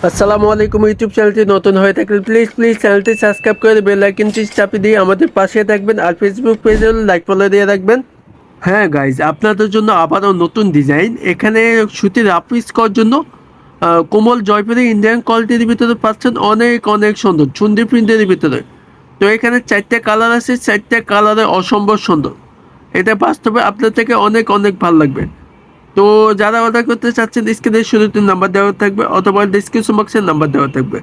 আসসালামু আলাইকুম। ইউটিউব চ্যানেলটি নতুন হয়ে থাকলে প্লিজ চ্যানেলটি সাবস্ক্রাইব করে বেল আইকনটি চাপিয়ে দিয়ে আমাদের পাশে থাকবেন, আর ফেসবুক পেজে লাইক ফলো দিয়ে রাখবেন। হ্যাঁ গাইজ, আপনাদের জন্য আবারও নতুন ডিজাইন। এখানে সুতির রাফিস করার জন্য কোমল জয়পুরি ইন্ডিয়ান কোয়ালিটির ভিতরে পাচ্ছেন, অনেক অনেক সুন্দর চুন্ডি প্রিন্টের ভিতরে। তো এখানে 4টা কালার আছে, 4টা কালারে অসম্ভব সুন্দর। এটা বাস্তবে আপনার থেকে অনেক অনেক ভালো লাগবে। তো যারা অর্ডার করতে চাচ্ছেন, স্ক্রিনের শুরুতে নাম্বার দেওয়া থাকবে অথবা ডিসক্রিপশন বক্সের নাম্বার দেওয়া থাকবে।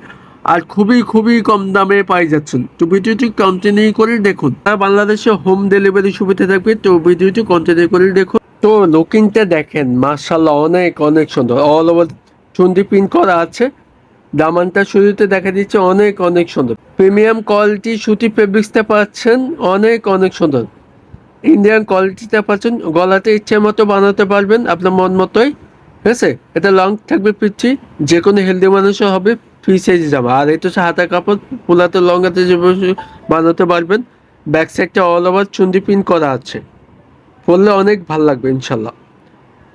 আর খুবই খুবই কম দামে পাই যাচ্ছেন। তো ভিডিওটি কন্টিনিউ করে দেখুন। আর বাংলাদেশে হোম ডেলিভারি সুবিধা থাকবে, তো ভিডিওটি কন্টিনিউ করে দেখুন। তো লুকিংটা দেখেন, মার্শাল্লাহ অনেক অনেক সুন্দর। অল ওভার চুন্ডি প্রিন্ট করা আছে। দামানটা শুরুতে দেখা দিচ্ছে অনেক অনেক সুন্দর। প্রিমিয়াম কোয়ালিটি সুতি ফেব্রিক্সটা পাচ্ছেন, অনেক অনেক সুন্দর। ইন্ডিয়ান কোয়ালিটিটা পাচ্ছেন, গলাতে ইচ্ছে মতো বানাতে পারবেন আপনার মন মতোই। ঠিক আছে, এটা লং থাকবে পিচ্ছি, যে কোনো হেলদি মানুষও হবে। ফ্রি সাইজ জামা, আর এটা হচ্ছে হাতা কাপড়, পোলাতে লং হাতে যেভাবে বানাতে পারবেন। ব্যাক সাইডটা অল ওভার চুন্ডি প্রিন্ট করা আছে, পরলে অনেক ভালো লাগবে ইনশাল্লাহ।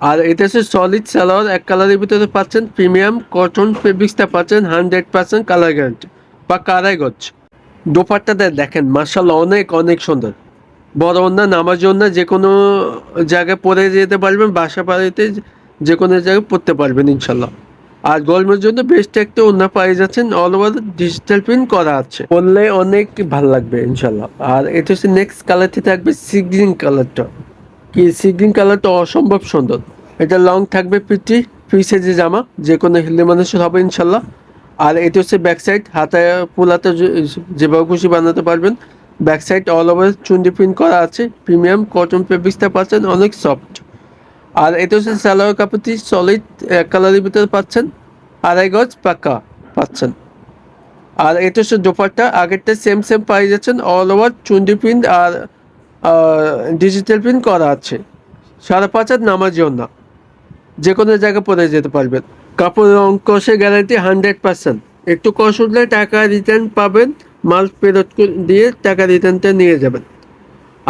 আর এটা হচ্ছে সলিড সালোয়ার, এক কালারের ভিতরে পাচ্ছেন। প্রিমিয়াম কটন ফেব্রিক্সটা পাচ্ছেন 100% কালার গ্যারান্টি বা কারাই গজ। দোপাট্টাটা দেখেন, মার্শাল্লাহ অনেক অনেক সুন্দর। বড় ওড়না, নামাজ ওড়না, যে কোনো জায়গায় পরে যেতে পারবেন, বাসা বাড়িতে যে কোনো জায়গায় পরতে পারবেন ইনশাল্লাহ। আর গরমের জন্য বেস্ট একটা ওড়না পাই যাচ্ছেন, অল ওভার ডিজিটাল প্রিন্ট করা আছে, পরলে অনেক ভালো লাগবে ইনশাল্লাহ। আর এটা হচ্ছে নেক্সট কালারটি থাকবে সি গ্রিন কালারটা। কি সি গ্রিন কালারটা অসম্ভব সুন্দর। এটা লং থাকবে পিটি, ফ্রি সাইজের জামা, যে কোনো হেলদি মানুষের হবে ইনশাল্লাহ। আর এটা হচ্ছে ব্যাক সাইড, হাতায় পোলাতে যেভাবে খুশি বানাতে পারবেন। Back side all over Chundi print করা আছে, প্রিমিয়াম কটন ফেব্রিক্সটা পাচ্ছেন, অনেক সফট। আর এটা হচ্ছে সালোয়ার কাপড়টি সলিড এক কালারের ভিতরে পাচ্ছেন, 2.5 গজ পাক্কা পাচ্ছেন। আর এটা হচ্ছে দোপাট্টা, আগেরটা সেম সেম পাই যাচ্ছেন, অল ওভার চুন্ডি প্রিন্ট আর ডিজিটাল প্রিন্ট করা আছে। 5.5 হাত নামাজি ওড়না, যে কোনো জায়গায় পরে যেতে পারবেন। কাপড় রং কষে গ্যারান্টি 100%। একটু কষ উঠলে টাকা রিটার্ন পাবেন, মাল ফেরত দিয়ে টাকা রিটার্নটা নিয়ে যাবেন।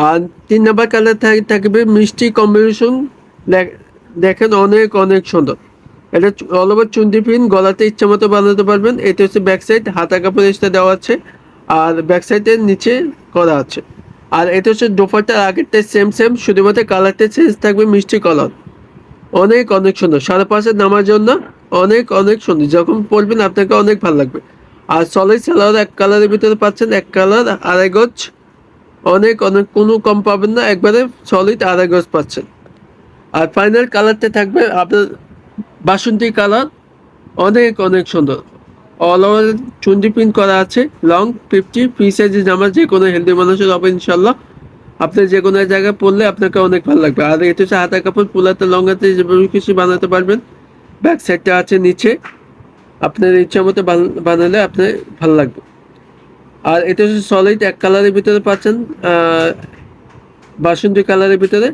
আর 3 নাম্বার কালার থাকবে মিষ্টি কম্বিনেশন। দেখেন অনেক অনেক সুন্দর। এটা অল ওভার চুন্ডি প্রিন্ট, গলাতে ইচ্ছা মতো বানাতে পারবেন। এটা হচ্ছে ব্যাক সাইড, হাতা কাপড় এক্সট্রা দেওয়া আছে, আর ব্যাক সাইডের নিচে করা আছে। আর এটা হচ্ছে দোপাট্টার আগেরটা সেম সেম, শুধুমাত্র কালারটা চেঞ্জ থাকবে, মিষ্টি কালার। অনেক অনেক সুন্দর, 5.5 নামার জন্য অনেক অনেক সুন্দর। যখন পরবেন আপনাকে অনেক ভালো লাগবে। আর সলিড সালোয়ার এক কালারের ভিতরে পাচ্ছেন, এক কালার 2.5 গজ। অনেক অনেক, কোনো কম পাবেন না, একবারে সলিড 2.5 গজ পাচ্ছেন। আর ফাইনাল কালারটা থাকবে আপনার বাসন্তী কালার, অনেক অনেক সুন্দর। অল ওভার চুন্ডি প্রিন্ট করা আছে, লং 50, ফ্রি সাইজের জামা, যে কোনো হেলদি মানুষের হবে ইনশাল্লাহ। আপনি যে কোনো জায়গায় পরলে আপনাকে অনেক ভালো লাগবে। আর এটা হচ্ছে হাতা কাপড়, পোলাতে লং হাতে যেভাবে খুশি বানাতে পারবেন। ব্যাক সাইডটা আছে নিচে, আপনার ইচ্ছা মতো বানালে আপনার ভালো লাগবে। আর এটা হচ্ছে সলিড এক কালারের ভিতরে পাচ্ছেন, বাসন্তী কালারের ভিতরে,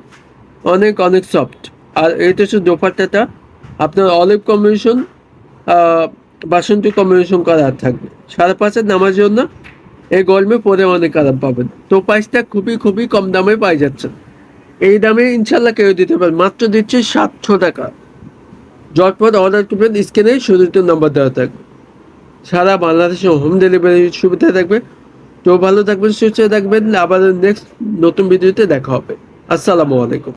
অনেক অনেক সফট। আর এটা হচ্ছে দোপাট্টাটা, আপনার অলিভ কম্বিনেশন, বাসন্তী কম্বিনেশন করা থাকবে। 5.5 নামার জন্য এই গরমে পরে অনেক আরাম পাবেন। তো প্রাইসটা খুবই খুবই কম দামে পাই যাচ্ছেন। এই দামে ইনশাল্লাহ কেউ দিতে পারেন, মাত্র দিচ্ছে 700 টাকা। ঝটপট অর্ডার করবেন, স্ক্রিনে শুধু নাম্বার দেওয়া থাকবে। সারা বাংলাদেশে হোম ডেলিভারি সুবিধা থাকবে। তো ভালো থাকবেন, সুস্থ থাকবেন। আবার নেক্সট নতুন ভিডিওতে দেখা হবে। আসসালামু আলাইকুম।